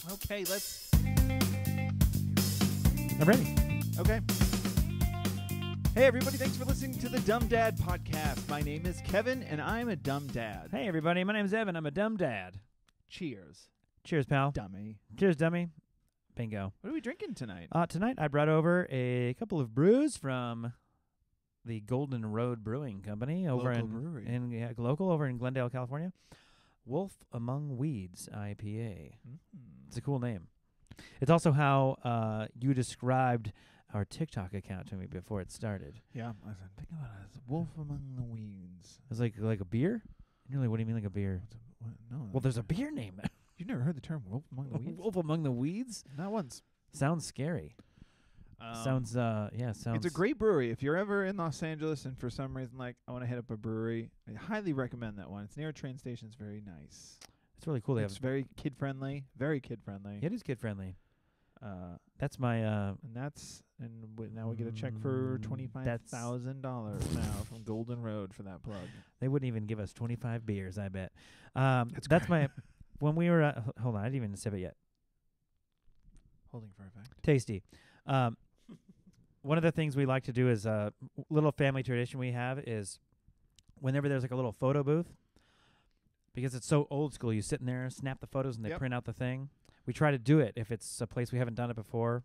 Okay, let's... I'm ready. Okay. Hey, everybody. Thanks for listening to the Dumb Dad Podcast. My name is Kevin, and I'm a dumb dad. Hey, everybody. My name's Evan. I'm a dumb dad. Cheers. Cheers, pal. Dummy. Cheers, dummy. Bingo. What are we drinking tonight? Tonight, I brought over a couple of brews from the Golden Road Brewing Company over Local brewery. local over in Glendale, California. Wolf Among Weeds IPA. It's a cool name. It's also how you described our TikTok account to me before it started. Yeah. I was like, think about it as Wolf Among the Weeds. It's like a beer? And you're like, what do you mean like a beer? No. Well, there's a beer name. You've never heard the term Wolf Among the Weeds? Wolf Among the Weeds? Not once. Sounds scary. Sounds. It's a great brewery. If you're ever in Los Angeles and for some reason, like, I want to hit up a brewery, I highly recommend that one. It's near a train station. It's very nice. It's really cool. It's very kid-friendly. Very kid-friendly. It is kid-friendly. That's my... now we get a check for $25,000 now from Golden Road for that plug. They wouldn't even give us 25 beers, I bet. That's my... When we were... hold on, I didn't even sip it yet. Holding for effect. Tasty. One of the things we like to do is a little family tradition we have is whenever there's like a little photo booth, because it's so old school, you sit in there, snap the photos, and they print out the thing. We try to do it if it's a place we haven't done it before.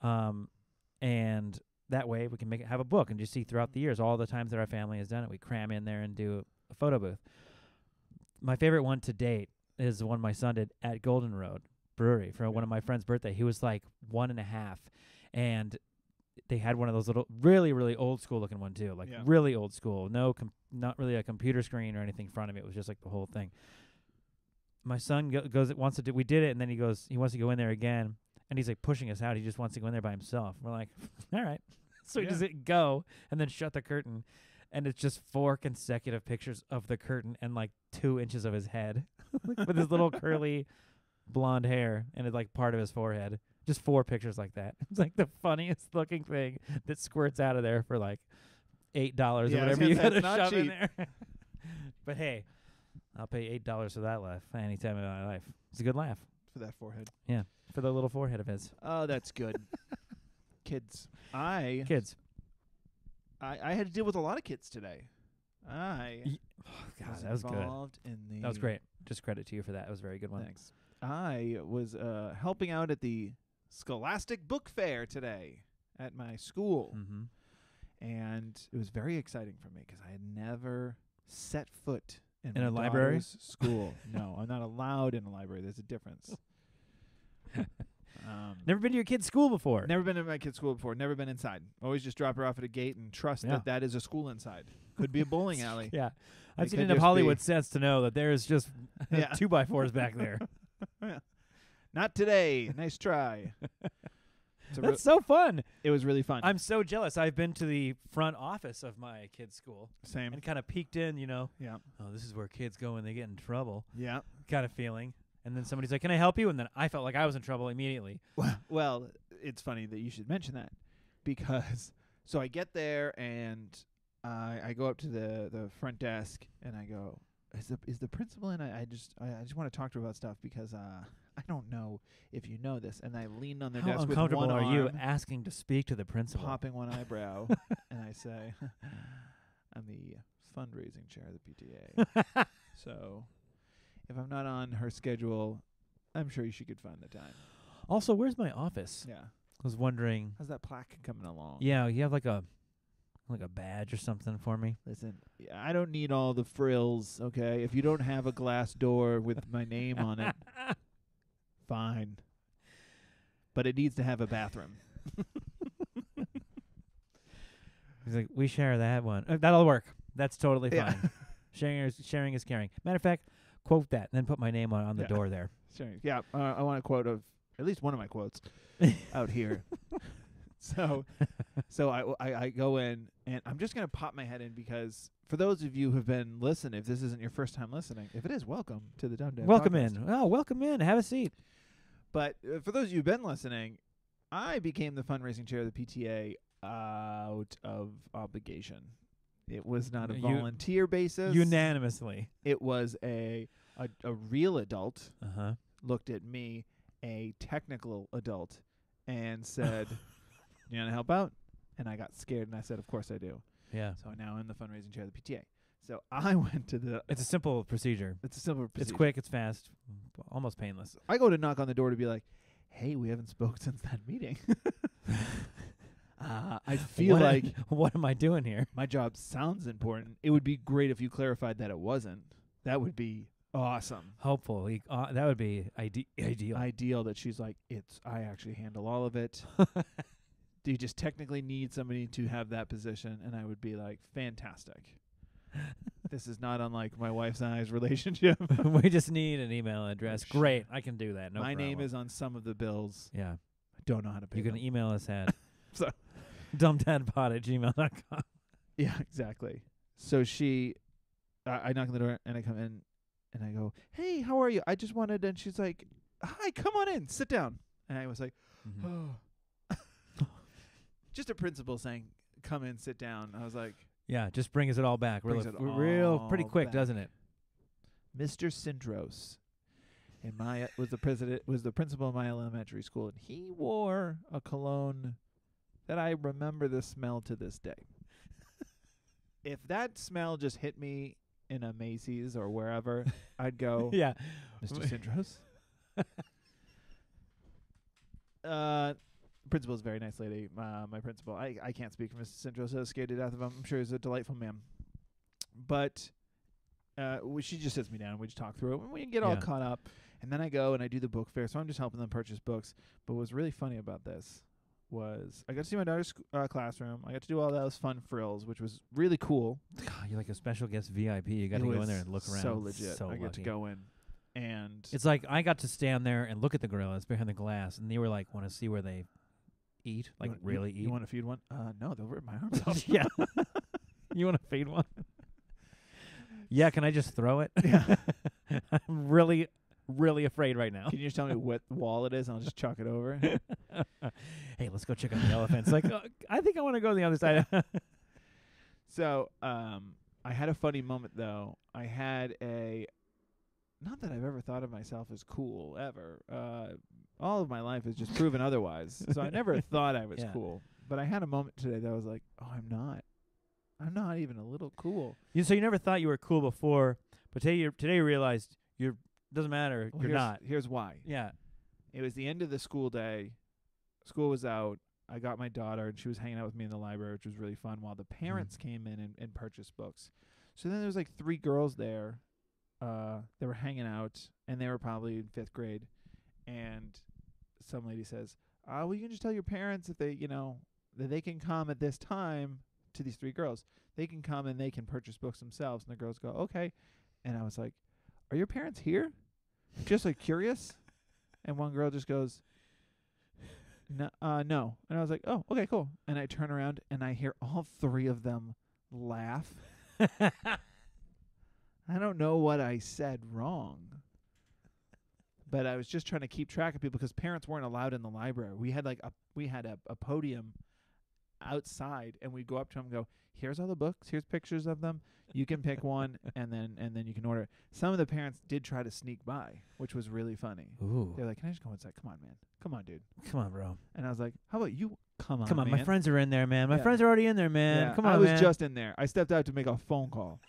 And that way we can have a book and just see throughout the years all the times that our family has done it. We cram in there and do a photo booth. My favorite one to date is the one my son did at Golden Road Brewery for one of my friend's birthday. He was like 1.5, and they had one of those little, really, really old school looking one too, really old school. No, not really a computer screen or anything in front of it. It was just like the whole thing. My son wants to do. We did it, and then he wants to go in there again, and he's like pushing us out. He just wants to go in there by himself. We're like, all right. So he just go and then shut the curtain, and it's just 4 consecutive pictures of the curtain and like 2 inches of his head with his little curly blonde hair and it's like part of his forehead. Just 4 pictures like that. It's like the funniest looking thing that squirts out of there for like $8 or whatever you gotta shove in there. But hey, I'll pay $8 for that laugh any time in my life. It's a good laugh. For that forehead. Yeah, for the little forehead of his. Oh, that's good. Kids. I had to deal with a lot of kids today. God, that was good. That was great. Just credit to you for that. It was a very good one. Thanks. I was helping out at the Scholastic Book Fair today at my school. And it was very exciting for me because I had never set foot in a library school. No, I'm not allowed in a library. There's a difference. Never been to your kid's school before. Never been to my kid's school before. Never been inside. Always just drop her off at a gate and trust that is a school inside. Could be a bowling alley. Yeah. I've seen enough Hollywood sets to know that there's just 2x4s back there. Not today. Nice try. That's so fun. It was really fun. I'm so jealous. I've been to the front office of my kid's school. Same. And kind of peeked in, Yeah. Oh, this is where kids go when they get in trouble. Yeah. Kind of feeling. And then somebody's like, can I help you? And then I felt like I was in trouble immediately. Well, it's funny that you should mention that because so I get there and I go up to the front desk and I go, is the principal in? I just want to talk to her about stuff because I don't know if you know this. And I lean on their desk with one arm. How uncomfortable are you asking to speak to the principal? Popping one eyebrow. And I say, I'm the fundraising chair of the PTA. So if I'm not on her schedule, I'm sure she could find the time. Also, where's my office? Yeah. I was wondering. How's that plaque coming along? Yeah, you have like a badge or something for me? Listen, I don't need all the frills, okay? If you don't have a glass door with my name on it, fine. But it needs to have a bathroom. He's like, we share that one. That'll work. That's totally fine. Sharing is caring. Matter of fact, quote that, and then put my name on the door there. Yeah, I want a quote of at least one of my quotes out here. So I go in, and I'm just going to pop my head in because for those of you who have been listening, if this isn't your first time listening, if it is, welcome to the Dumb Dad Welcome Podcast. in. Oh, welcome in. Have a seat. But for those of you who've been listening, I became the fundraising chair of the PTA out of obligation. It was not a volunteer basis. Unanimously. It was a real adult Uh-huh. looked at me a technical adult and said, "You want to help out?" And I got scared, and I said, "Of course I do." Yeah. So now I'm the fundraising chair of the PTA. So I went to the. It's a simple procedure. It's a simple procedure. It's quick. It's fast. Almost painless. I go to knock on the door to be like, "Hey, we haven't spoke since that meeting." I feel like what am I doing here? my job sounds important. It would be great if you clarified that it wasn't. That would be awesome. Hopefully, that would be ideal. Ideal that she's like, I actually handle all of it. Do you just technically need somebody to have that position? And I would be like, fantastic. This is not unlike my wife's and I's relationship. We just need an email address. Great, I can do that. No my problem. name is on some of the bills. Yeah. I don't know how to pay You can them. email us at So dumbdadpod@gmail.com. Yeah, exactly. So I knock on the door and I come in and I go, "Hey, how are you? I just wanted," and she's like, "Hi, come on in, sit down." And I was like, "Oh." Just a principal saying, "Come in, sit down." I was like, Yeah, just brings it all back. Brings Real, it real all pretty quick, back. doesn't it? Mr. Sindros, and was the principal of my elementary school, and he wore a cologne that I remember the smell to this day. If that smell just hit me in a Macy's or wherever, I'd go, Yeah. "Mr. Sindros." Principal is a very nice lady. My principal, I can't speak for Mr. Sindros. I was scared to death of him. I'm sure he's a delightful man. But she just sits me down. We just talk through it. And we get all caught up. And then I go and I do the book fair. So I'm just helping them purchase books. But what was really funny about this was I got to see my daughter's classroom. I got to do all those fun frills, which was really cool. God, you're like a special guest VIP. You got to go in there and look around. So legit. So I get to lucky. go in. And It's like I got to stand there and look at the gorillas behind the glass, and they were like, want to see where they eat, like really eat. You want to feed one? No, they'll rip my arms off. Yeah. You want to feed one? Yeah, can I just throw it? Yeah. I'm really, really afraid right now. Can you just tell me what wall it is and I'll just chalk it over? Hey, let's go check out the elephants. Like, I think I want to go to the other side. So, I had a funny moment though. I had not that I've ever thought of myself as cool ever. All of my life has just proven otherwise. So I never thought I was cool. But I had a moment today that I was like, "Oh, I'm not. I'm not even a little cool." So you never thought you were cool before, but today you realized doesn't matter. Well, you're not. Here's why. Yeah. It was the end of the school day. School was out. I got my daughter, and she was hanging out with me in the library, which was really fun, while the parents came in and purchased books. So then there was like 3 girls there. They were hanging out, and they were probably in 5th grade. And some lady says, "Well, you can just tell your parents if they, that they can come at this time," to these 3 girls. "They can come and they can purchase books themselves." And the girls go, "Okay." And I was like, "Are your parents here?" Just like curious. And one girl just goes, "No." And I was like, "Oh, okay, cool." And I turn around and I hear all 3 of them laugh. I don't know what I said wrong, but I was just trying to keep track of people because parents weren't allowed in the library. We had a podium outside, and we'd go up to them and go, "Here's all the books. Here's pictures of them. You can pick one, and then you can order it." Some of the parents did try to sneak by, which was really funny. Ooh. They're like, "Can I just go inside?" "Come on, man. Come on, dude." Come on, bro. And I was like, "How about you? Come on, Come on, man." my friends are in there, man. My Yeah. friends are already in there, man. Yeah, Come on, I was man. just in there. I stepped out to make a phone call.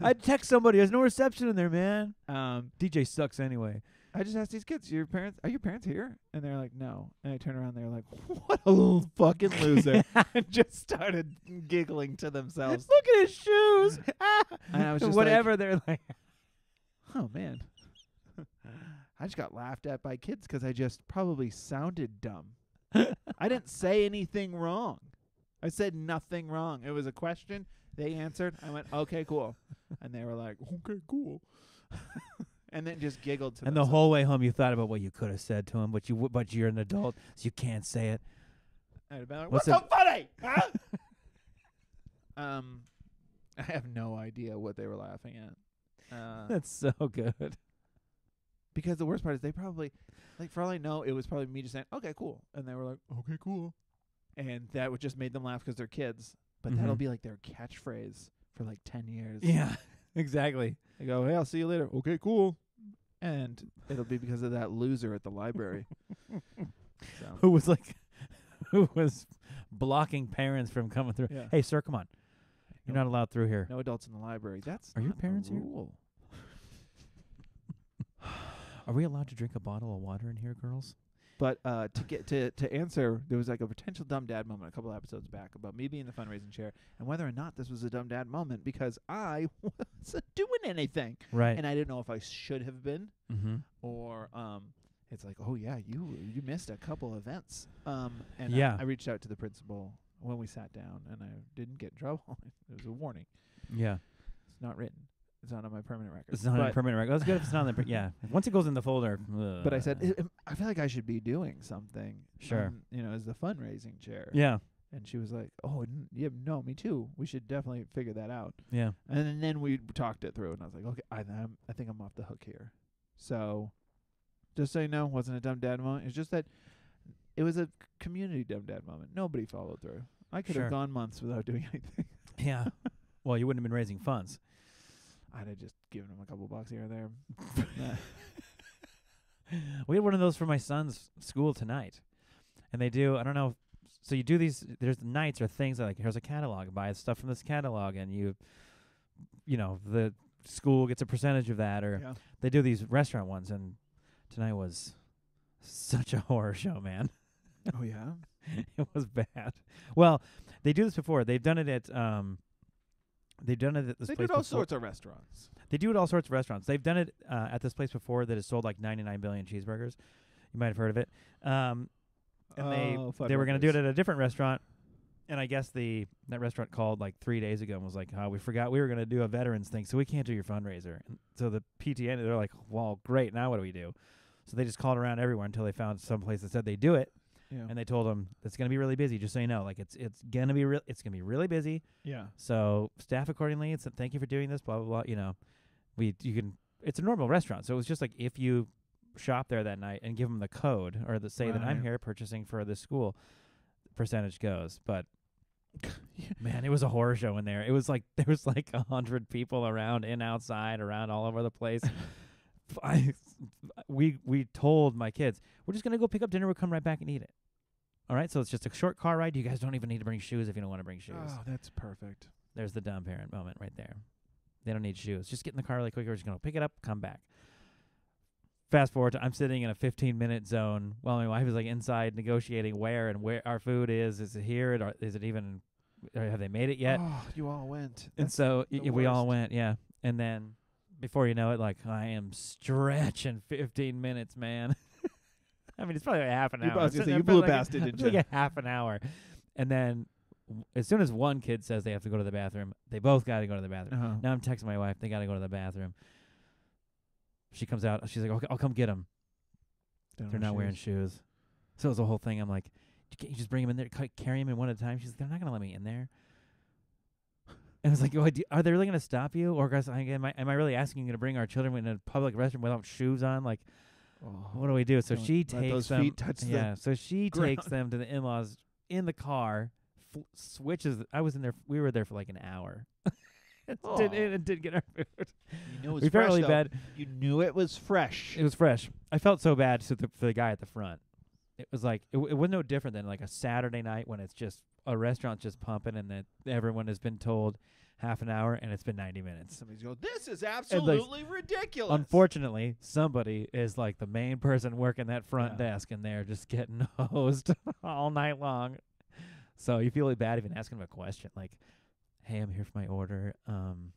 I'd text somebody. There's no reception in there, man. DJ sucks anyway. I just asked these kids, "Are your parents here?" And they're like, "No." And I turn around, they're like, "What a little fucking loser." And just started giggling to themselves. Look at his shoes. And I was just whatever. like, They're like, "Oh, man." I just got laughed at by kids because I just probably sounded dumb. I didn't say anything wrong. I said nothing wrong. It was a question. They answered. I went, "Okay, cool." And they were like, "Okay, cool." And then just giggled to and themselves. the whole way home, you thought about what you could have said to him, but you're an adult, so you can't say it. I'd have been like, What's "What's so funny?" Huh? I have no idea what they were laughing at. That's so good. Because the worst part is they probably, like, for all I know, it was probably me just saying, "Okay, cool." And they were like, "Okay, cool." And that would just made them laugh because they're kids. But that'll be like their catchphrase for like 10 years. Yeah, exactly. They go, "Hey, I'll see you later." "Okay, cool." And it'll be because of that loser at the library. So. Who was blocking parents from coming through. Yeah. Hey, sir, come on. You're not allowed through here. No adults in the library. That's Are your not parents a here? rule. Are we allowed to drink a bottle of water in here, girls? But to get to answer, there was like a potential dumb dad moment a couple episodes back about me being in the fundraising chair and whether or not this was a dumb dad moment because I wasn't doing anything. Right. And I didn't know if I should have been or it's like, oh yeah, you missed a couple events. And Yeah. I reached out to the principal when we sat down and I didn't get in trouble. It was a warning. Yeah. It's not written. It's not on my permanent record. It's not on a permanent record. That's good if it's not on the yeah. Once it goes in the folder. But I said, I feel like I should be doing something. Sure. As the fundraising chair. Yeah. And she was like, oh, yeah, no, me too. We should definitely figure that out. Yeah. And then we talked it through, and I was like, okay, I think I'm off the hook here. So just so you know, wasn't a dumb dad moment. It's just that it was a community dumb dad moment. Nobody followed through. I could have gone months without doing anything. Yeah. Well, you wouldn't have been raising funds. I'd have just given him a couple bucks here or there. We had one of those for my son's school tonight. And they do, I don't know, so you do these, there's nights or things that like, here's a catalog, buy stuff from this catalog, and the school gets a percentage of that, or they do these restaurant ones, and tonight was such a horror show, man. Oh, yeah? It was bad. Well, they do this before. They've done it at this place. They did all sorts of restaurants. They do it at all sorts of restaurants. They've done it at this place before that has sold like 99 billion cheeseburgers. You might have heard of it. And they were going to do it at a different restaurant. And I guess that restaurant called like 3 days ago and was like, we forgot we were going to do a veterans thing, so we can't do your fundraiser. And so the PTA, they're like, well, great, now what do we do? So they just called around everywhere until they found some place that said they do it. Yeah. And they told them it's going to be really busy, just so you know. Like it's going to be really busy. Yeah. So staff accordingly. It's thank you for doing this. Blah blah blah. It's a normal restaurant, so it was just like if you shop there that night and give them the code or say that I'm here purchasing for this school, percentage goes. But man, it was a horror show in there. It was like there was like 100 people around, in, outside, around all over the place. We told my kids, we're just going to go pick up dinner. We'll come right back and eat it. All right, so it's just a short car ride. You guys don't even need to bring shoes if you don't want to bring shoes. Oh, that's perfect. There's the dumb parent moment right there. They don't need shoes. Just get in the car really quick. We're just going to pick it up, come back. Fast forward to I'm sitting in a 15-minute zone while my wife is like inside negotiating where our food is. Is it here? Or is it even, or have they made it yet? Oh, you all went. And so we all went, yeah. And then before you know it, like I am stretching 15 minutes, man. I mean, it's probably like half an hour. I was going to say, you blew past it, didn't you? Like a half an hour. And then as soon as one kid says they have to go to the bathroom, they both got to go to the bathroom. Uh-huh. Now I'm texting my wife. They got to go to the bathroom. She comes out. She's like, okay, I'll come get them. They're not wearing shoes. So it was the whole thing. I'm like, can't you just bring them in there, carry them in one at a time? She's like, they're not going to let me in there. And I was like, are they really going to stop you? Or am I really asking you to bring our children in a public restroom without shoes on? Like, what do we do? So she takes them. Feet touch so she takes them to the in-laws in the car, switches. I was in there. We were there for like an hour. Didn't get our food. You knew it was we fresh, felt really though. bad. You knew it was fresh. It was fresh. I felt so bad for the guy at the front. It was like, it was no different than like a Saturday night when it's just a restaurant just pumping and that everyone has been told half an hour and it's been 90 minutes. Somebody's going, this is absolutely ridiculous. Unfortunately, somebody is like the main person working that front desk and they're just getting hosed all night long. So you feel really bad even asking them a question like, hey, I'm here for my order. I'm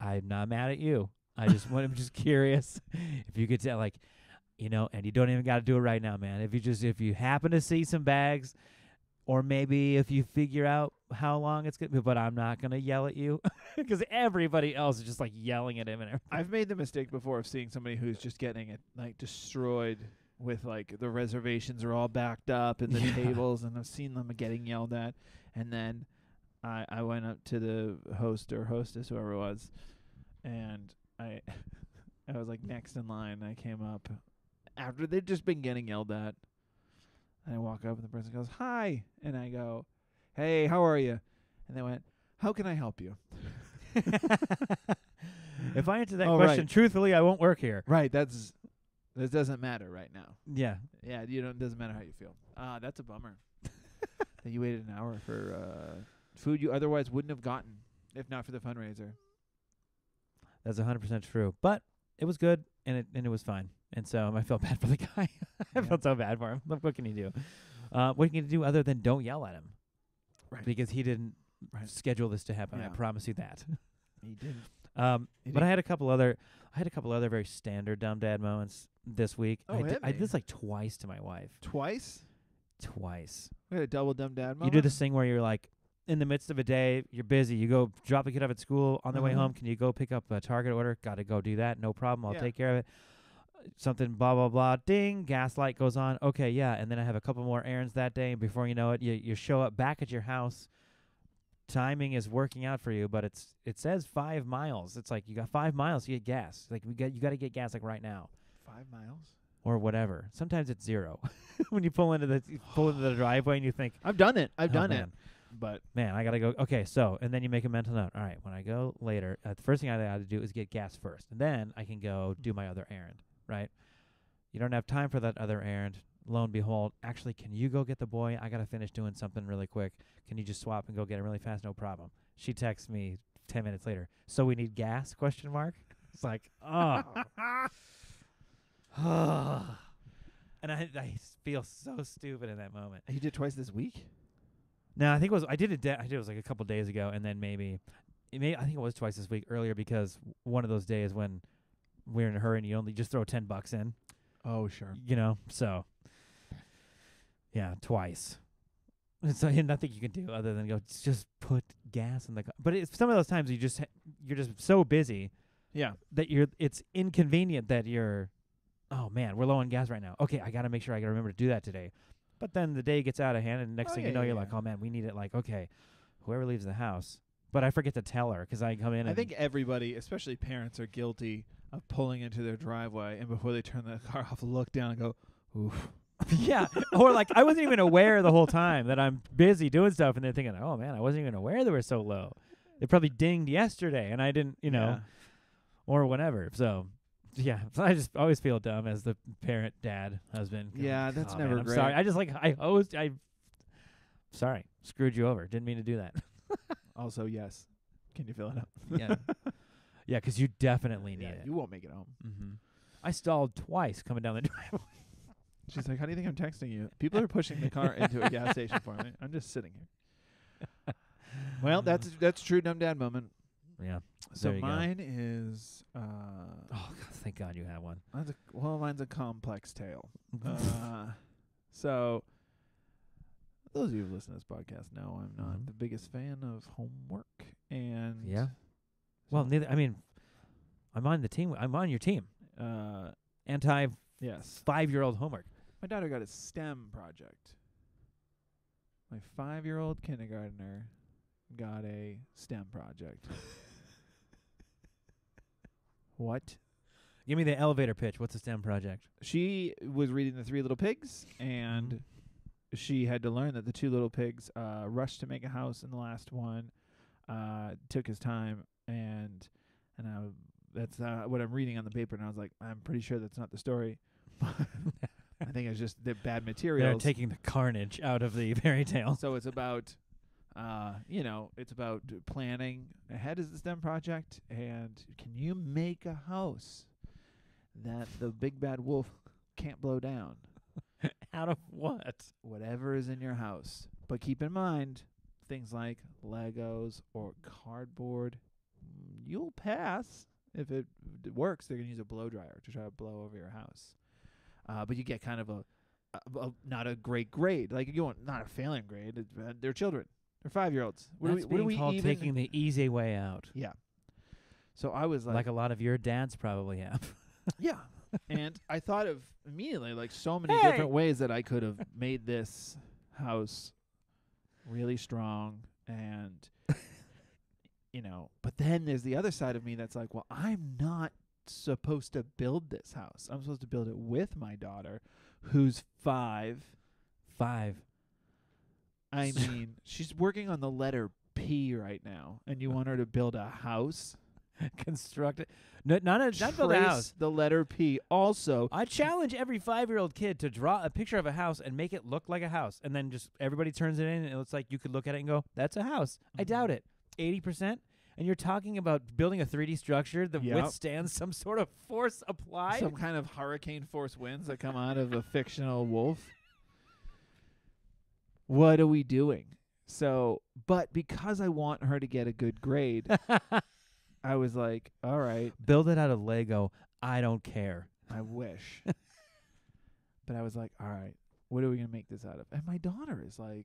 not mad at you. I'm just curious if you could tell, like, and you don't even got to do it right now, man. If you happen to see some bags, or maybe if you figure out how long it's going to be, but I'm not going to yell at you because everybody else is just like yelling at him and everything. I've made the mistake before of seeing somebody who's just getting it like destroyed with like the reservations are all backed up and the tables, and I've seen them getting yelled at, and then I went up to the host or hostess, whoever it was, and I was like next in line. I came up after they'd just been getting yelled at. And I walk up and the person goes, hi. And I go, hey, how are you? And they went, how can I help you? If I answer that Oh, question right. truthfully, I won't work here. Right. That doesn't matter right now. Yeah. Yeah. It doesn't matter how you feel. That's a bummer. That you waited an hour for food you otherwise wouldn't have gotten if not for the fundraiser. That's 100% true. But it was good, and it was fine. And so I felt bad for the guy. I Yeah. felt so bad for him. What can you do? What can you do other than don't yell at him? Right. Because he didn't Right. schedule this to happen. Yeah. I promise you that. He didn't. But I had a couple other very standard dumb dad moments this week. Oh, I hit did me. this like twice to my wife. Twice. We had a double dumb dad moment. You do this thing where you're like, in the midst of a day, you're busy. You go drop the kid off at school. On the way home, can you go pick up a Target order? Got to go do that. No problem. I'll take care of it. Something, blah, blah, blah. Ding. Gas light goes on. Okay, yeah. And then I have a couple more errands that day. And before you know it, you show up back at your house. Timing is working out for you, but it says 5 miles. It's like you got 5 miles to get gas. Like you got to get gas like right now. 5 miles. Or whatever. Sometimes it's 0. When you pull into the driveway and you think, I've done it. I've done man. it. But Man, I got to go. Okay, so, and then you make a mental note. All right, when I go later, the first thing I got to do is get gas first. And then I can go do my other errand, right? You don't have time for that other errand. Lo and behold, actually, can you go get the boy? I got to finish doing something really quick. Can you just swap and go get it really fast? No problem. She texts me 10 minutes later. So we need gas? Question mark. It's like, oh. And I feel so stupid in that moment. you did twice this week? No, I think I did it was like a couple days ago, and then I think it was twice this week earlier because one of those days when we're in a hurry and you only just throw $10 in. Oh, sure. So yeah, twice. So nothing you can do other than go just put gas in the car. But it's some of those times you're just so busy, Yeah. that it's inconvenient that you're, oh man, we're low on gas right now. Okay, I got to make sure I got to remember to do that today. But then the day gets out of hand, and next thing you know, you're like, oh man, we need it. Like, okay, whoever leaves the house. But I forget to tell her because I come in. I think everybody, especially parents, are guilty of pulling into their driveway and before they turn the car off, look down and go, oof. Yeah, or like I wasn't even aware the whole time that I'm busy doing stuff, and they're thinking, oh man, I wasn't even aware they were so low. It probably dinged yesterday, and I didn't, or whatever. So. Yeah, so I just always feel dumb as the parent, dad, husband. Yeah, that's oh, never man, I'm great. sorry. I just sorry, screwed you over. Didn't mean to do that. Also, yes. Can you fill it up? Yeah, yeah, because you definitely need Yeah, it. you won't make it home. Mm-hmm. I stalled twice coming down the driveway. She's like, how do you think I'm texting you? People are pushing the car into a gas station for me. I'm just sitting here. Well, that's true dumb dad moment. Yeah. So there you mine is oh, God, thank God you have one. Mine's a complex tale. So those of you who listen to this podcast know I'm not the biggest fan of homework, and yeah. Well, neither. I mean, I'm on the team. I'm on your team. Anti yes 5-year-old homework. My daughter got a STEM project. My 5-year-old kindergartner got a STEM project. What? Give me the elevator pitch. What's a STEM project? She was reading The 3 Little Pigs, and she had to learn that the 2 little pigs rushed to make a house in the last one, took his time, and that's what I'm reading on the paper, and I was like, I'm pretty sure that's not the story. I think it's just the bad materials. They're taking the carnage out of the fairy tale. So it's about, it's about planning ahead as the STEM project, and can you make a house that the big bad wolf can't blow down? Out of what? Whatever is in your house. But keep in mind, things like Legos or cardboard, you'll pass. If it works, they're going to use a blow dryer to try to blow over your house. But you get kind of a not a great grade. Like, you want not a failing grade. They're children. They're 5-year-olds. That's being called taking the easy way out. Yeah. So I was like a lot of your dads probably have. Yeah. And I thought of immediately like so many different ways that I could have made this house really strong, and but then there's the other side of me that's like, well, I'm not supposed to build this house. I'm supposed to build it with my daughter, who's 5. I mean, she's working on the letter P right now, and you want her to build a house? Construct it. No, not build a house. Trace the letter P. Also, I challenge every 5-year-old kid to draw a picture of a house and make it look like a house, and then just everybody turns it in, and it looks like you could look at it and go, "That's a house." I doubt it. 80%. And you're talking about building a 3D structure that withstands some sort of force applied? some kind of hurricane force winds that come out of a fictional wolf. What are we doing? So, but because I want her to get a good grade, I was like, all right. Build it out of Lego. I don't care. I wish. But I was like, all right, what are we going to make this out of? And my daughter is like,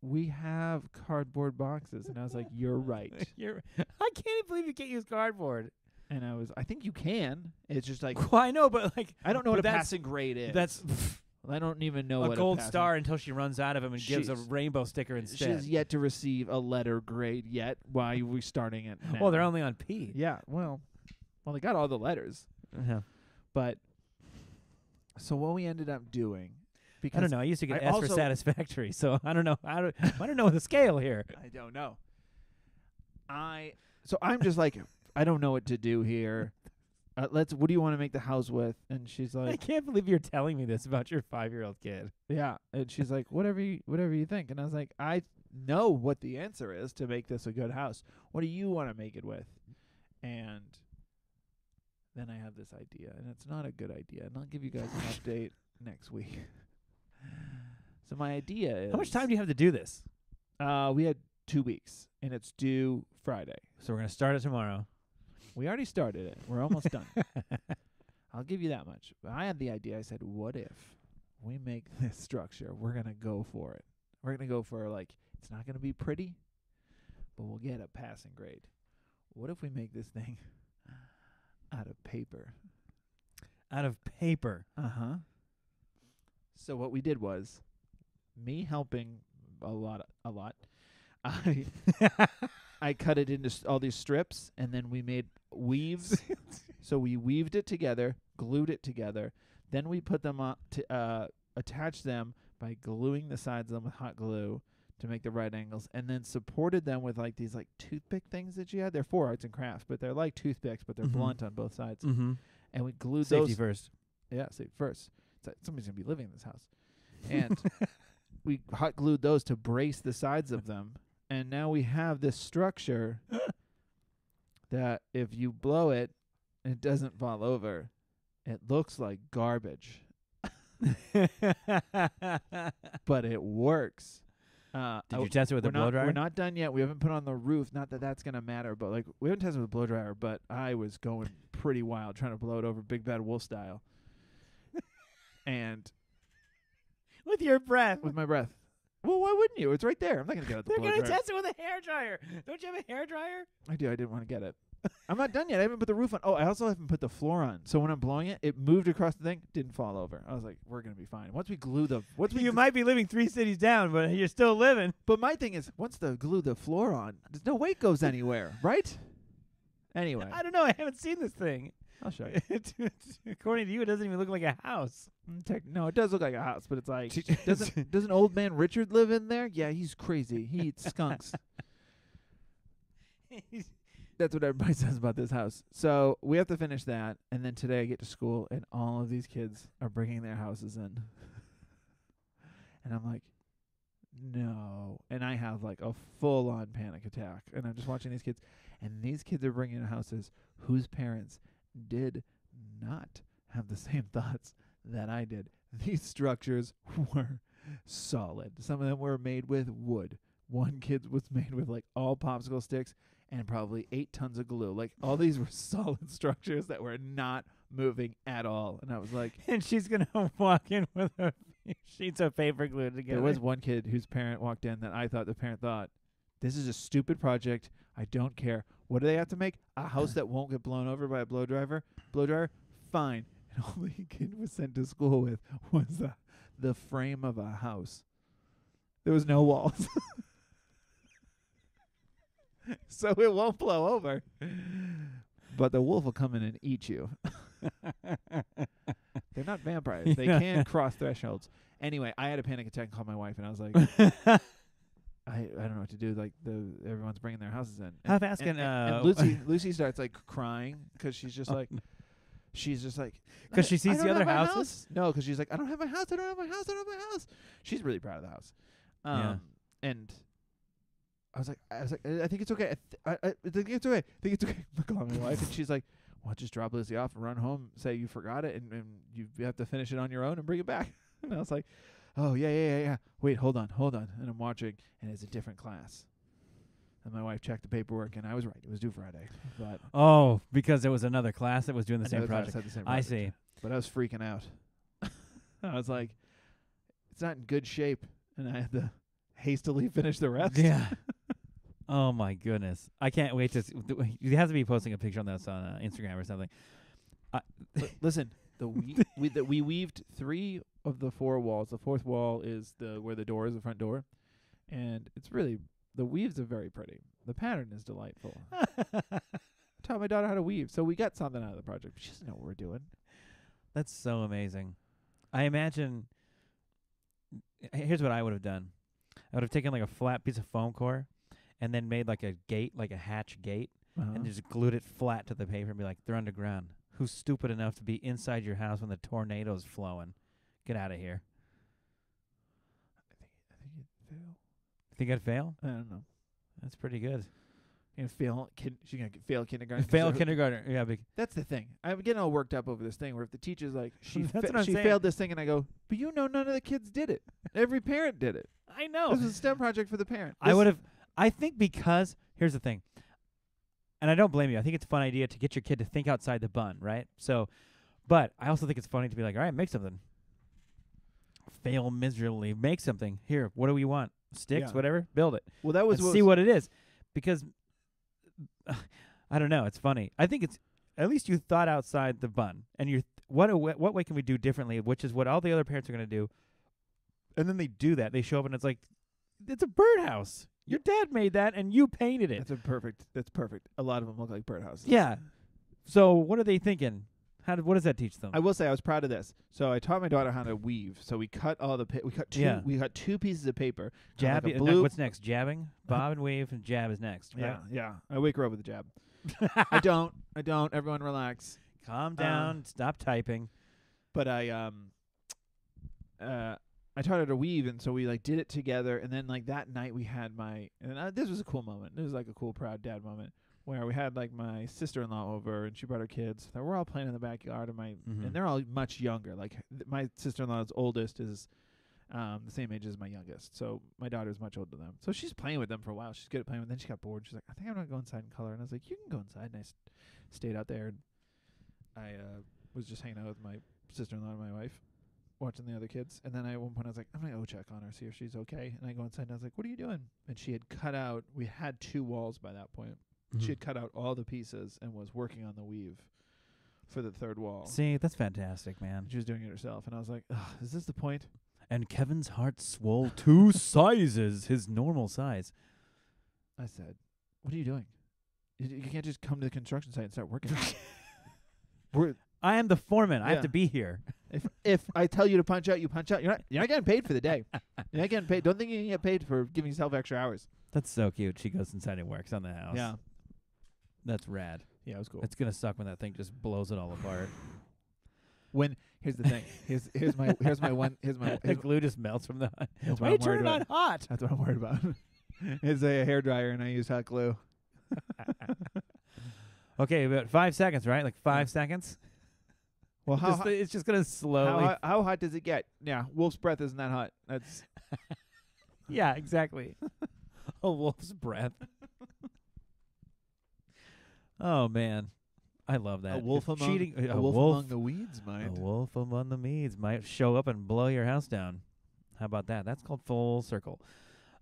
we have cardboard boxes. And I was like, you're right. I can't believe you can't use cardboard. And I think you can. It's just like, well, I know, but like, I don't know what a passing grade is. That's I don't even know a what gold a star until she runs out of them and gives a rainbow sticker instead. She has yet to receive a letter grade yet. Why are we starting it now? Well, they're only on P. Yeah, well, they got all the letters. Uh-huh. But so what we ended up doing, because I don't know. I used to get S for satisfactory, so I don't know. I don't know the scale here. I don't know. So I'm just like, I don't know what to do here. What do you want to make the house with? And she's like, I can't believe you're telling me this about your 5-year-old kid. Yeah. And she's like, whatever you think. And I was like, I know what the answer is to make this a good house. What do you want to make it with? And then I have this idea, and it's not a good idea. And I'll give you guys an update next week. So my idea is, how much time do you have to do this? We had 2 weeks, and it's due Friday. So we're going to start it tomorrow. We already started it. We're almost done. I'll give you that much. But I had the idea. I said, what if we make this structure? We're going to go for it. We're going to go for, like, it's not going to be pretty, but we'll get a passing grade. What if we make this thing out of paper? Out of paper? Uh-huh. So what we did was, me helping a lot, I cut it into all these strips, and then we made weaves. So we weaved it together, glued it together. Then we put them up to attach them by gluing the sides of them with hot glue to make the right angles, and then supported them with like these like toothpick things that you had. They're for arts and crafts, but they're like toothpicks, but they're blunt on both sides. Mm-hmm. And we glued Safety those first. Yeah, safety first. Somebody's gonna be living in this house, and we hot glued those to brace the sides of them. And now we have this structure that if you blow it, it doesn't fall over. It looks like garbage. But it works. Did you test it with a blow dryer? We're not done yet. We haven't put on the roof. Not that that's going to matter, but like we haven't tested with a blow dryer, but I was going pretty wild trying to blow it over Big Bad Wolf style. And with your breath. With my breath. Well, why wouldn't you? It's right there. I'm not going to get it. They're going to test it with a hairdryer. Don't you have a hairdryer? I do. I didn't want to get it. I'm not done yet. I haven't put the roof on. Oh, I also haven't put the floor on. So when I'm blowing it, it moved across the thing, didn't fall over. I was like, we're going to be fine. Once we glue the... You might be living 3 cities down, but you're still living. But my thing is, once the glue the floor on, there's no way it goes anywhere, right? Anyway. I don't know. I haven't seen this thing. I'll show you. According to you, it doesn't even look like a house. No, it does look like a house, but it's like, doesn't old man Richard live in there? Yeah, he's crazy. He eats skunks. That's what everybody says about this house. So we have to finish that, and then today I get to school, and all of these kids are bringing their houses in. And I'm like, no. And I have like a full-on panic attack. And I'm just watching these kids, and these kids are bringing in houses whose parents did not have the same thoughts that I did. These structures were solid. Some of them were made with wood. One kid was made with like all popsicle sticks and probably 8 tons of glue. Like all these were solid structures that were not moving at all. And I was like, and she's going to walk in with her sheets of paper glued together. There was one kid whose parent walked in that I thought the parent thought, this is a stupid project. I don't care. What do they have to make? A house that won't get blown over by a blow dryer? Fine. And all the kid was sent to school with was the frame of a house. There was no walls. So it won't blow over. But the wolf will come in and eat you. They're not vampires. They can cross thresholds. Anyway, I had a panic attack and called my wife, and I was like, I I don't know what to do. Like everyone's bringing their houses in. How fast can and Lucy starts like crying because she's just like. Because she sees the other houses? House. No, because she's like, I don't have my house. I don't have my house. I don't have my house. She's really proud of the house. And I was like, I think it's okay. I think it's okay. I think it's okay. I call my wife, and she's like, well, just drop Lucy off and run home. Say you forgot it, and you have to finish it on your own and bring it back. And I was like, oh yeah. Wait, hold on. And I'm watching, and it's a different class. And my wife checked the paperwork, and I was right. It was due Friday. But because there was another class that was doing the same project. I see. But I was freaking out. I was like, it's not in good shape, and I had to hastily finish the rest. Yeah. Oh, my goodness. I can't wait to you have to be posting a picture on this on Instagram or something. Listen, we weaved 3 of the 4 walls. The 4th wall is where the door is, the front door. And it's really... The weaves are very pretty. The pattern is delightful. Taught my daughter how to weave, so we got something out of the project. But she doesn't know what we're doing. That's so amazing. I imagine. Here's what I would have done. I would have taken like a flat piece of foam core, and then made like a gate, like a hatch gate, and just glued it flat to the paper and be like, "They're underground. Who's stupid enough to be inside your house when the tornado's flowing? Get out of here." I think you'd fail. Think I'd fail? I don't know. That's pretty good. She's gonna fail kindergarten. Fail kindergarten. Yeah, that's the thing. I'm getting all worked up over this thing where if the teacher's like, she saying. failed this thing, and I go, but none of the kids did it. Every parent did it. I know. This was a STEM project for the parent. I think because here's the thing, and I don't blame you. I think it's a fun idea to get your kid to think outside the bun, right? So, but I also think it's funny to be like, all right, make something. Fail miserably. Make something. Here, what do we want? Sticks, whatever, build it. Well, that was see what it is, because I don't know. It's funny. I think it's at least you thought outside the bun, and what way can we do differently? Which is what all the other parents are going to do, and then they do that. They show up, and it's like it's a birdhouse. Your dad made that, and you painted it. That's perfect. A lot of them look like birdhouses. Yeah. So what are they thinking? What does that teach them? I will say I was proud of this. So I taught my daughter how to weave. So we cut all the we cut 2 pieces of paper. Jab. What's next? Jabbing, bob and weave, and jab is next. Right? Yeah. I wake her up with a jab. I don't. Everyone relax. Calm down. Stop typing. But I taught her to weave, and so we did it together. And then that night we had this was a cool moment. It was like a cool proud dad moment. Where we had my sister-in-law over, and she brought her kids. We're all playing in the backyard, and they're all much younger. My sister-in-law's oldest is the same age as my youngest, so my daughter's much older than them. So she's playing with them for a while. She's good at playing with them. Then she got bored. She's like, I think I'm going to go inside and color. And I was like, you can go inside. And I stayed out there, and I was just hanging out with my sister-in-law and my wife, watching the other kids. And then at one point I was like, I'm going to go check on her, see if she's okay. And I go inside, and I was like, what are you doing? And she had cut out, we had 2 walls by that point. She had cut out all the pieces and was working on the weave for the 3rd wall. See, that's fantastic, man. She was doing it herself, and I was like, is this the point? And Kevin's heart swole 2 sizes his normal size. I said, what are you doing? You can't just come to the construction site and start working. I am the foreman. I have to be here. If I tell you to punch out, you punch out. You're not getting paid for the day. You're not getting paid. Don't think you can get paid for giving yourself extra hours. That's so cute. She goes inside and works on the house. Yeah. That's rad. Yeah, it was cool. It's gonna suck when that thing just blows it all apart. Here's the thing. Here's The glue just melts from the. Why you turn it on hot? That's what I'm worried about. It's a hairdryer, and I use hot glue. Okay, about 5 seconds, right? 5 seconds. Well, it's just gonna slowly. How hot does it get? Yeah, wolf's breath isn't that hot. That's. Yeah, exactly. A wolf's breath. Oh man, I love that. A wolf among the weeds might. A wolf among the weeds might show up and blow your house down. How about that? That's called full circle.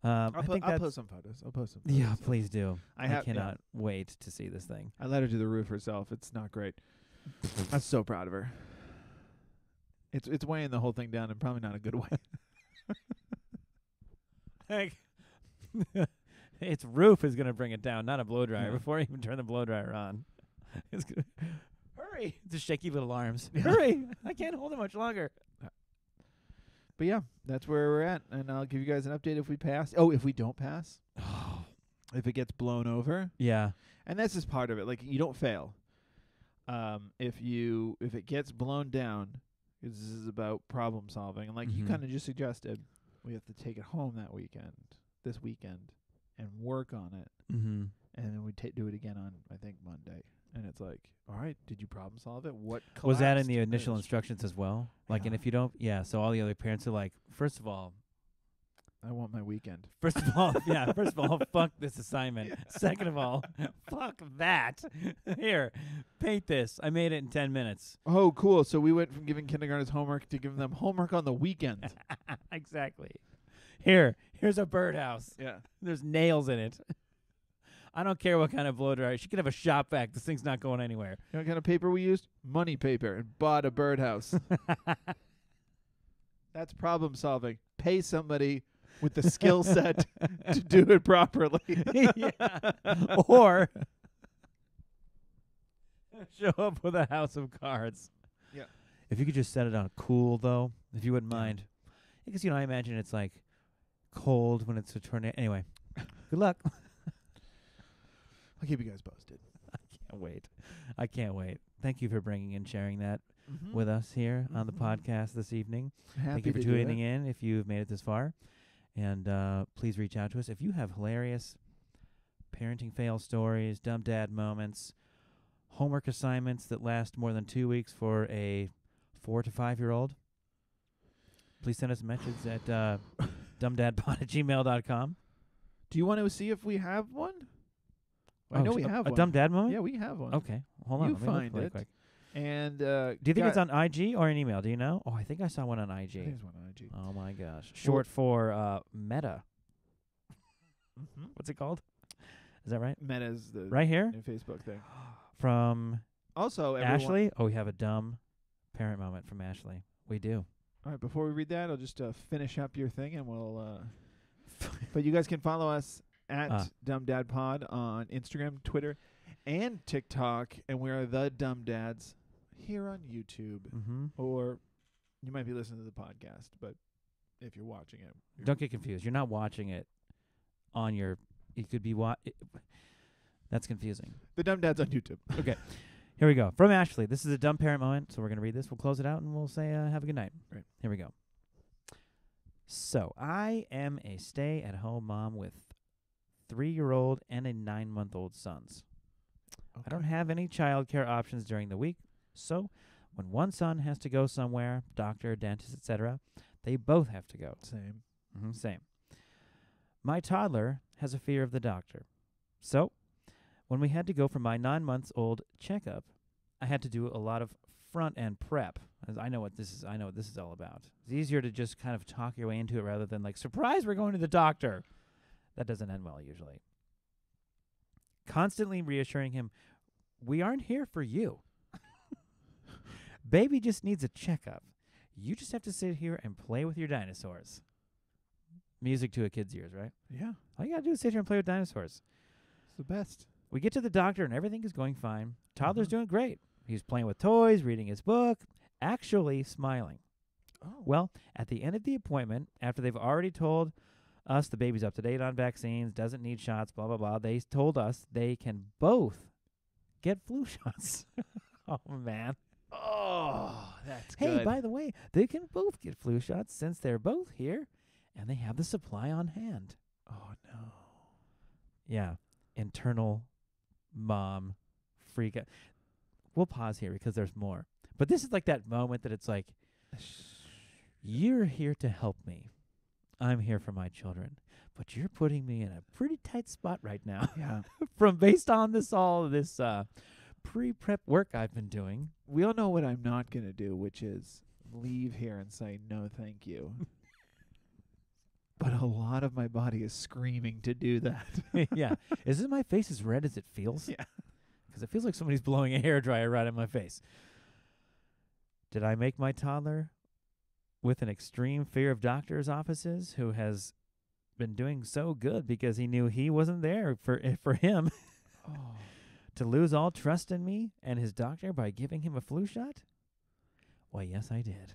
I'll post some photos. Yeah, please do. I cannot wait to see this thing. I let her do the roof herself. It's not great. I'm so proud of her. It's weighing the whole thing down, and probably not a good way. Its roof is going to bring it down, not a blow dryer. Before you even turn the blow dryer on, Hurry! The shaky little arms. Hurry! I can't hold it much longer. But But yeah, that's where we're at, and I'll give you guys an update if we pass. Oh, if we don't pass, if it gets blown over, Yeah. and this is part of it. Like, you don't fail. If it gets blown down, 'cause this is about problem solving, and like you Mhm. kind of just suggested, we have to take it home this weekend, and work on it, Mm-hmm. and then we do it again on, I think, Monday. And it's like, all right, did you problem solve it? What Was that in collapsed? the And initial it's- instructions as well? Like, and Yeah. if you don't, so all the other parents are like, first of all, I want my weekend. First of all, fuck this assignment. Second of all, fuck that. Here, paint this. I made it in 10 minutes. Oh, cool. So we went from giving kindergartners homework to giving them homework on the weekend. Exactly. Here's a birdhouse. Yeah. There's nails in it. I don't care what kind of blow dryer. She could have a shop vac. This thing's not going anywhere. You know what kind of paper we used? Money paper, and bought a birdhouse. That's problem solving. Pay somebody with the skill set to do it properly. Yeah. Or show up with a house of cards. Yeah. If you could just set it on cool, though, if you wouldn't Yeah. mind. Because, I imagine it's like cold when it's a tornado. Anyway, good luck. I'll keep you guys posted. I can't wait. Thank you for bringing and sharing that Mm-hmm. with us here on the Mhm. podcast this evening. Happy Thank you for to do tuning it. in if you've made it this far. And please reach out to us. If you have hilarious parenting fail stories, dumb dad moments, homework assignments that last more than 2 weeks for a 4 to 5-year-old, please send us a message at dumbdadpod@gmail.com. Do you want to see if we have one? I know we have a one. dumb dad moment? Yeah, we have one. Okay. Hold on. You let me look find really it. quick. And Do you think it's on IG or an email? Do you know? Oh, I think I saw one on I IG. think there's one on IG. Oh, my gosh. Short for Meta. Mm-hmm. What's it called? Is that right? Meta's the Right here? new Facebook thing. From Also, everyone, Ashley? Oh, we have a dumb parent moment from Ashley. We do. All right, before we read that, I'll just finish up your thing, and we'll. But you guys can follow us at Dumb Dad Pod on Instagram, Twitter, and TikTok, and we are the Dumb Dads here on YouTube. Mm-hmm. Or you might be listening to the podcast, but if you're watching it, Don't get confused. You're not watching it on your... It could be... That's confusing. the Dumb Dads on YouTube. Okay. Here we go. From Ashley. This is a dumb parent moment, so we're going to read this. We'll close it out, and we'll say have a good night. Right. Here we go. So, I am a stay-at-home mom with 3-year-old and a 9-month-old sons. I don't have any childcare options during the week, so when one son has to go somewhere, doctor, dentist, etc., they both have to go. Same. Same. My toddler has a fear of the doctor. So, when we had to go for my 9-month-old checkup, I had to do a lot of front-end prep. As I know what this is all about. It's easier to just kind of talk your way into it rather than like, surprise, we're going to the doctor. That doesn't end well usually. Constantly reassuring him, we aren't here for you. Baby just needs a checkup. You just have to sit here and play with your dinosaurs. Music to a kid's ears, right? Yeah, All you gotta do is sit here and play with dinosaurs. it's the best. We get to the doctor and everything is going fine. Toddler's Mhm. doing great. He's playing with toys, reading his book, actually smiling. Oh, Well, at the end of the appointment, after they've already told us the baby's up to date on vaccines, doesn't need shots, blah, blah, blah, they told us they can both get flu shots. Oh, man. oh, that's Hey, good. by the way, they can both get flu shots since they're both here and they have the supply on hand. Oh no. Yeah. Internal mom freak out. We'll pause here because there's more. But this is like that moment that it's like, you're here to help me. I'm here for my children. But you're putting me in a pretty tight spot right now. Yeah. From based on this pre-prep work I've been doing. We all know what I'm not going to do, which is leave here and say no thank you. But a lot of my body is screaming to do that. Yeah. Isn't my face as red as it feels? Yeah. Because it feels like somebody's blowing a hairdryer right in my face. Did I make my toddler with an extreme fear of doctors' offices who has been doing so good because he knew he wasn't there for him Oh. to lose all trust in me and his doctor by giving him a flu shot? Why, yes, I did.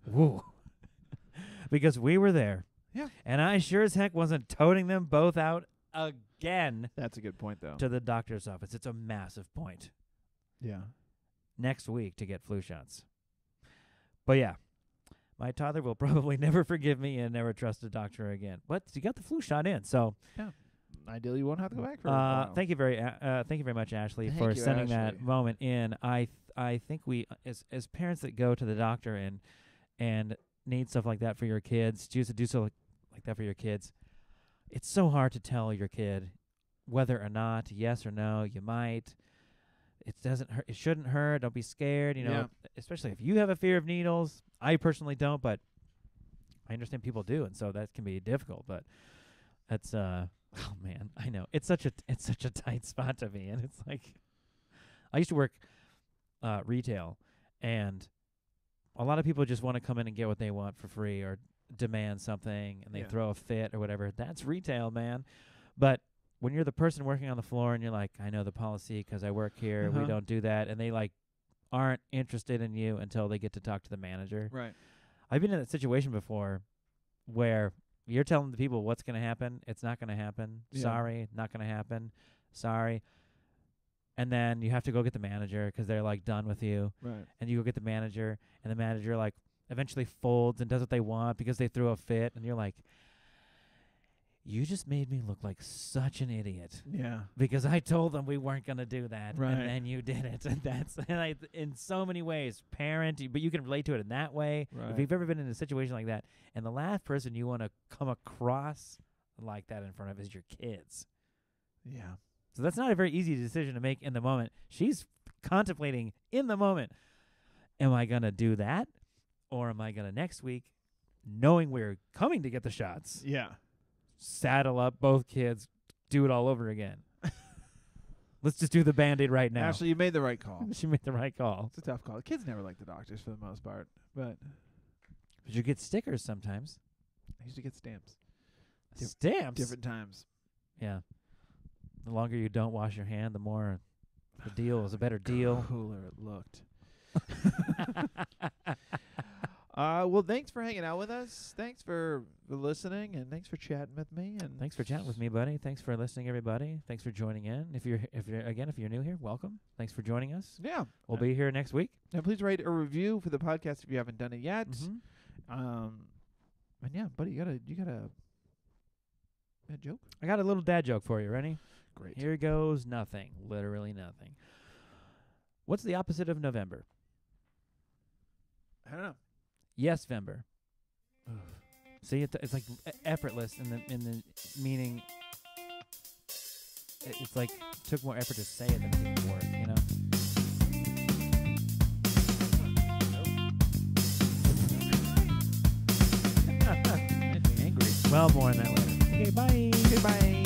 Whoa. because we were there. Yeah. And I sure as heck wasn't toting them both out again That's a good point, though. to the doctor's office. It's a massive point. Yeah. Next week to get flu shots. But yeah, my toddler will probably never forgive me and never trust a doctor again. But you got the flu shot in, so Ideally, you won't have to go back for a while. thank you very much, Ashley, Thank for you, sending that Ashley. moment in. I think we as parents that go to the doctor and need stuff like that for your kids, choose to do so like that for your kids. It's so hard to tell your kid whether or not, yes or no, you might. It doesn't hurt. It shouldn't hurt. Don't be scared. You know, Yeah. especially if you have a fear of needles. I personally don't, but I understand people do, and so that can be difficult. But that's oh man, I know it's such a tight spot to be in. It's like I used to work retail, and a lot of people just want to come in and get what they want for free or demand something, and they Yeah. throw a fit or whatever. That's retail, man. But when you're the person working on the floor and you're like, I know the policy because I work here, we Uh-huh. don't do that, and they like aren't interested in you until they get to talk to the manager. Right. I've been in that situation before where you're telling the people what's going to happen. It's not going to happen. Yeah. Sorry, not going to happen. Sorry. And then you have to go get the manager because they're like done with you. Right. And you go get the manager, and the manager like eventually folds and does what they want because they threw a fit. And you're like, you just made me look like such an idiot Yeah. because I told them we weren't going to do that. Right. And then you did it. And that's in so many ways, parent, but you can relate to it in that way. Right. If you've ever been in a situation like that, and the last person you want to come across like that in front of is your kids. Yeah. So that's not a very easy decision to make in the moment. She's contemplating in the moment, am I going to do that? Or am I going to next week, knowing we're coming to get the shots, Yeah. saddle up both kids, do it all over again? Let's just do the Band-Aid right now. Actually, you made the right call. She made the right call. It's a tough call. Kids never like the doctors for the most part, but But you get stickers sometimes. I used to get stamps. Stamps? Different times. Yeah. The longer you don't wash your hand, the more the deal is a better deal. Cooler it looked. Well, thanks for hanging out with us. Thanks for listening, and thanks for chatting with me. And Thanks for chatting with me, buddy. Thanks for listening, everybody. Thanks for joining in. If you're new here, welcome. Thanks for joining us. Yeah, We'll be here next week. and please write a review for the podcast if you haven't done it yet. Mm-hmm. And yeah, buddy, you got a joke? I got a little dad joke for you. Ready? Great. Here goes nothing. Literally nothing. What's the opposite of November? I don't know. Yes-vember. See, it's like effortless in the meaning. It's like took more effort to say it than it did work, you know? Angry. Well, more on that later. Okay, bye. Goodbye.